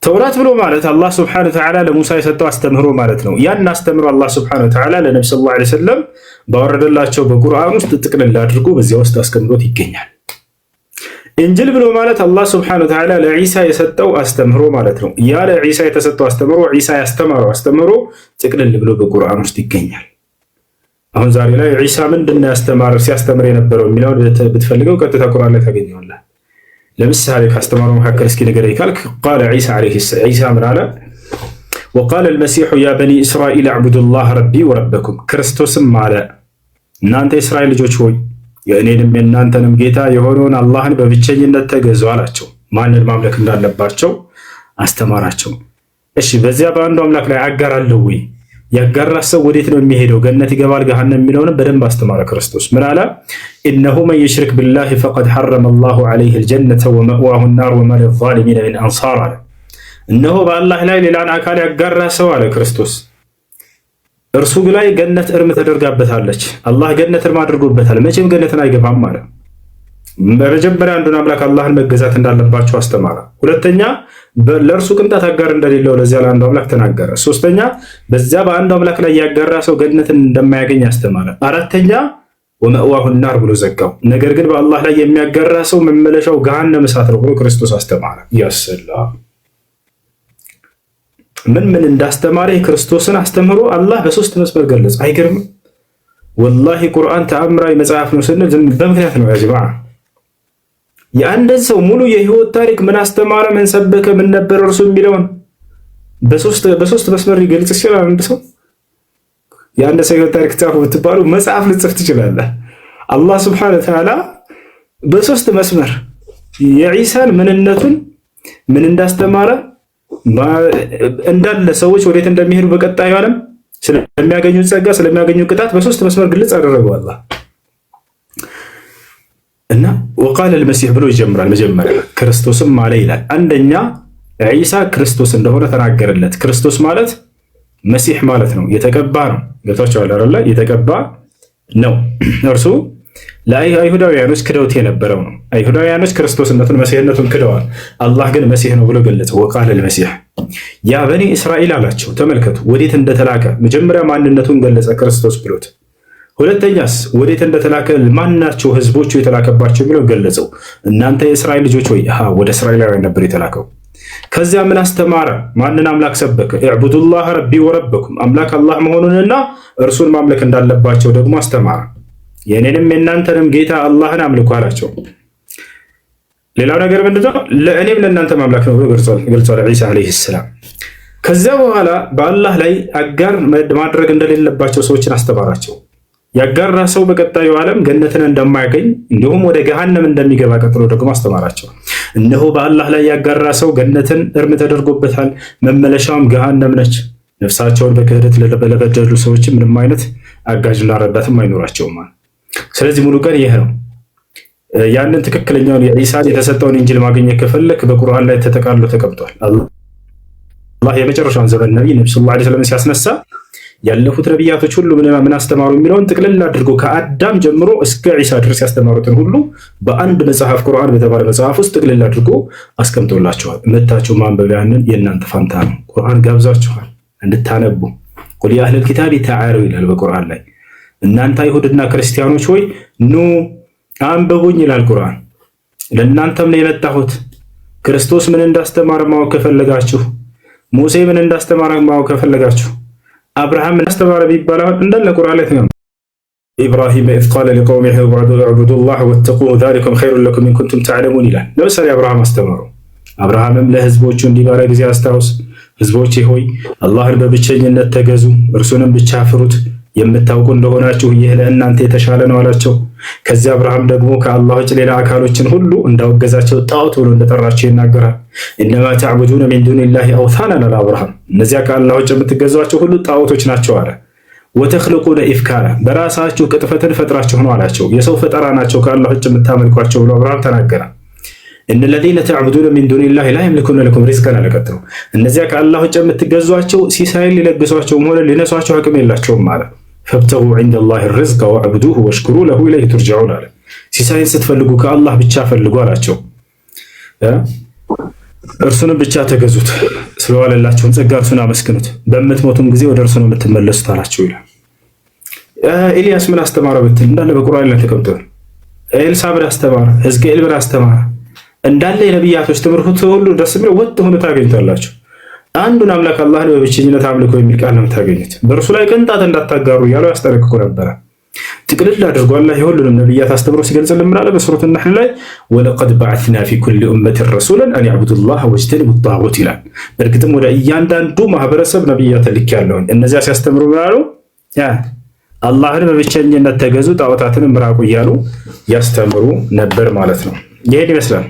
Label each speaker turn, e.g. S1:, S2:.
S1: ተውራት ብሎ ማለት አላህ ስብሐነሁ ወተዓላ ለሙሳ የሰጠው አስተምህሮ ማለት ነው። ያን አስተምህሮ አላህ ስብሐነሁ ወተዓላ ለነብዩ ሰለላሁ ዐለይሂ ወሰለም ባወረደላቸው በቁርአን ውስጥ ጥቅልል አድርጎ በዚያ ውስጥ አስቀምጦት ይገኛል። ኢንጂል ብሎ ማለት አላህ ስብሐነሁ ወተዓላ ለዒሳ የሰጠው አስተምህሮ ማለት ነው። ያ ለዒሳ የተሰጠው አስተምህሮ ዒሳ ያስተማረው አስተምህሮ ጥቅልል ብሎ በቁርአን ውስጥ ይገኛል። አሁን ዛሬ ላይ ዒሳ ምንድነው ያስተማረው ሲያስተምር የነበረው የሚለውን ብትፈልገው ቀጥታ ቁርአን ላይ ታገኘዋለህ። ለምሳሌ ካስተማረው መካከል እስኪ ንገረኝ ካልክ ቃለ ዒሳ ምን አለ? ወቃለ አልመሲሑ ያ በኒ እስራኤል አዕቡዱ ላህ ረቢ ወረበኩም፣ ክርስቶስም አለ እናንተ የእስራኤል ልጆች ሆይ የእኔንም የእናንተንም ጌታ የሆነውን አላህን በብቸኝነት ተገዙ አላቸው። ማንን ማምለክ እንዳለባቸው አስተማራቸው። እሺ በዚያ በአንዱ አምላክ ላይ አጋር አለው ወይ? ያጋራ ሰው ወዴት ነው የሚሄደው? ገነት ይገባል ገሃነም የሚለውንም በደንብ አስተማረ ክርስቶስ። ምን አለ? ኢነሁ መን ዩሽሪክ ቢላሂ ፈቀድ ሐረመ ላሁ ዐለይሂ አልጀነተ ወመእዋሁ ናር ወማ ሊዛሊሚነ ሚን አንሳር አለ። እነሆ በአላህ ላይ ሌላን አካል ያጋራ ሰው አለ ክርስቶስ እርሱ ላይ ገነት እርም ተደርጋበታለች። አላህ ገነት እርም አድርጎበታል። መቼም ገነትን አይገባም ማለት። በመጀመሪያ አንዱን አምላክ አላህን መገዛት እንዳለባቸው አስተማረ። ሁለተኛ ለእርሱ ቅንጣት አጋር እንደሌለው ለዚያ ለአንዱ አምላክ ተናገረ። ሶስተኛ በዚያ በአንዱ አምላክ ላይ ያጋራ ሰው ገነትን እንደማያገኝ አስተማረ። አራተኛ ወመእዋሁ ናር ብሎ ዘጋው። ነገር ግን በአላህ ላይ የሚያጋራ ሰው መመለሻው ገሃነመ እሳት ነው ብሎ ክርስቶስ አስተማረ። ያሰላ ምን እንዳስተማረ የክርስቶስን አስተምህሮ አላህ በሶስት መስመር ገለጸ። አይገርምም? ወላሂ ቁርአን ተአምራዊ መጽሐፍ ነው ስንል በምክንያት ነው። ያ ጀማዓ የአንድ ሰው ሙሉ የህይወት ታሪክ ምን አስተማረ፣ ምን ሰበከ፣ ምን ነበር እርሱ የሚለውን በሶስት መስመር ሊገልጽ ይችላል። አንድ ሰው የአንድ ሰው ህይወት ታሪክ ጻፉ ብትባሉ መጽሐፍ ልጽፍ ትችላለህ። አላህ ሱብሓነሁ ወተዓላ በሶስት መስመር የዒሳን ምንነቱን ምን እንዳስተማረ እንዳለ ሰዎች ወዴት እንደሚሄዱ በቀጣዩ ዓለም ስለሚያገኙ ጸጋ ስለሚያገኙ ቅጣት በሶስት መስመር ግልጽ አደረገው አላህ እና ወቃለ አልመሲህ ብሎ ይጀምራል። መጀመሪያ ክርስቶስም አለ ይላል። አንደኛ ዒሳ ክርስቶስ እንደሆነ ተናገረለት። ክርስቶስ ማለት መሲህ ማለት ነው፣ የተቀባ ነው። ገብታችኋል አይደል? የተቀባ ነው። እርሱ ለአይሁዳውያኖች ክደውት የነበረው ነው። አይሁዳውያኖች ክርስቶስነቱን መሲህነቱን ክደዋል። አላህ ግን መሲህ ነው ብሎ ገለጸው። ወቃለ አልመሲህ ያ በኒ እስራኤል አላቸው። ተመልከቱ ወዴት እንደተላከ መጀመሪያ ማንነቱን ገለጸ ክርስቶስ ብሎት። ሁለተኛስ ወዴት እንደተላከ ማናቸው ህዝቦቹ የተላከባቸው ብሎ ገለጸው። እናንተ የእስራኤል ልጆች ወይ ወደ እስራኤላውያን ነበር የተላከው። ከዚያ ምን አስተማረ? ማንን አምላክ ሰበከ? እዕቡዱላህ ረቢ ወረበኩም አምላክ አላህ መሆኑንና እርሱን ማምለክ እንዳለባቸው ደግሞ አስተማረ። የእኔንም የእናንተንም ጌታ አላህን አምልኩ አላቸው። ሌላው ነገር ምንድነው? ለእኔም ለእናንተ ማምላክ ነው ብሎ ገልጿል ዒሳ ዓለይሂ ሰላም። ከዚያ በኋላ በአላህ ላይ አጋር ማድረግ እንደሌለባቸው ሰዎችን አስተማራቸው። ያጋራ ሰው በቀጣዩ ዓለም ገነትን እንደማያገኝ እንዲሁም ወደ ገሃነም እንደሚገባ ቀጥሎ ደግሞ አስተማራቸው። እነሆ በአላህ ላይ ያጋራ ሰው ገነትን እርም ተደርጎበታል፣ መመለሻውም ገሃነም ነች። ነፍሳቸውን በክህደት ለበደሉ ሰዎች ምንም አይነት አጋዥና ረዳትም አይኖራቸውም። ስለዚህ ሙሉ ቀን ይህ ነው። ያንን ትክክለኛውን የዒሳን የተሰጠውን ኢንጂል ማግኘት ከፈለክ በቁርአን ላይ ተጠቃሎ ተቀምጧል። አላህ የመጨረሻውን ዘመን ነብይ ሰለላሁ ዐለይሂ ወሰለም ሲያስነሳ ያለፉት ነቢያቶች ሁሉ ምን አስተማሩ የሚለውን ጥቅልል አድርጎ ከአዳም ጀምሮ እስከ ዒሳ ድረስ ያስተማሩትን ሁሉ በአንድ መጽሐፍ ቁርአን በተባለ መጽሐፍ ውስጥ ጥቅልል አድርጎ አስቀምጦላቸዋል። መታችሁ ማንበቢያንን የእናንተ ፋንታ ነው። ቁርአን ጋብዛችኋል እንድታነቡ። ቁል ያ አህለል ኪታቢ ተዓሉ ይላል በቁርአን ላይ። እናንተ አይሁድና ክርስቲያኖች ሆይ ኑ አንብቡኝ ይላል ቁርአን። ለእናንተም ነው የመጣሁት። ክርስቶስ ምን እንዳስተማረ ማወቅ ከፈለጋችሁ፣ ሙሴ ምን እንዳስተማረ ማወቅ ከፈለጋችሁ፣ አብርሃም ምን አስተማረ ቢባል እንዳለ ቁርአን ላይ ተገኘ። ኢብራሂም ኢዝ ቃለ ሊቀውሚሂ እዕቡዱላህ ወተቁሁ ዛሊኩም ኸይሩን ለኩም ኢን ኩንቱም ተዕለሙን ይላል። ለምሳሌ አብርሃም አስተማሩ። አብርሃምም ለህዝቦቹ እንዲህ ባለ ጊዜ አስታውስ፣ ህዝቦቼ ሆይ አላህን በብቸኝነት ተገዙ፣ እርሱንም ብቻ ፍሩት፣ የምታውቁ እንደሆናችሁ ይህ ለእናንተ የተሻለ ነው አላቸው። ከዚያ አብርሃም ደግሞ ከአላህ ውጭ ሌላ አካሎችን ሁሉ እንዳወገዛቸው ጣዖት ብሎ እንደጠራቸው ይናገራል። ኢነማ ተዕቡዱነ ሚን ዱኒላሂ አውታናን አለ አብርሃም። እነዚያ ከአላህ ውጭ የምትገዟቸው ሁሉ ጣዖቶች ናቸው አለ። ወተኽልቁነ ኢፍካራ በራሳችሁ ቅጥፈትን ፈጥራችሁ ነው አላቸው። የሰው ፈጠራ ናቸው ከአላህ ውጭ የምታመልኳቸው ብሎ አብርሃም ተናገረ። እነ ለዚነ ተዕቡዱነ ሚን ዱኒላሂ ላ የምሊኩነ ለኩም ሪዝቀን አለቀጥሩ። እነዚያ ከአላህ ውጭ የምትገዟቸው ሲሳይን ሊለግሷቸውም ሆነ ሊነሷቸው አቅም የላቸውም አለ። ፈብተጉ ዒንደላሂ ሪዝቀ ወዕቡዱሁ ወሽኩሩ ለሁ ኢለይሂ ቱርጀዑን አለ። ሲሳይን ስትፈልጉ ከአላህ ብቻ ፈልጉ አላቸው። እርሱንም ብቻ ተገዙት፣ ስለዋለላችሁም ጸጋ እርሱን አመስግኑት፣ በምትሞቱም ጊዜ ወደ እርሱ ነው የምትመለሱት አላቸው ይላል። ኤልያስ ምን አስተማረ ብትል እንዳለ በቁርአን ላይ ተቀምጧል። ኤልሳ ምን አስተማረ? ሕዝቅኤል ምን አስተማረ? እንዳለ የነቢያቶች ትምህርት ሁሉ ደስ የሚለው ወጥ ሆኖ ታገኙታላችሁ። አንዱን አምላክ አላህን በብቸኝነት አምልኮ የሚል ቃል ነው የምታገኙት። በእርሱ ላይ ቅንጣት እንዳታጋሩ እያለው ያስጠነቅቁ ነበረ። ጥቅልል አድርጎ አላህ የሁሉንም ነቢያት አስተምሮ ሲገልጽልን ምን አለ? በሱረቱ ነሕል ላይ ወለቀድ በዐስና ፊ ኩሊ ኡመትን ረሱለን አን ያዕቡዱላህ ወጅተኒቡ ጣጉት ይላል። በእርግጥም ወደ እያንዳንዱ ማህበረሰብ ነቢያት ልኬያለሁኝ። እነዚያ ሲያስተምሩ ምን አሉ? አላህን በብቸኝነት ተገዙ፣ ጣዖታትን ምራቁ እያሉ ያስተምሩ ነበር ማለት ነው። ይሄን ይመስላል።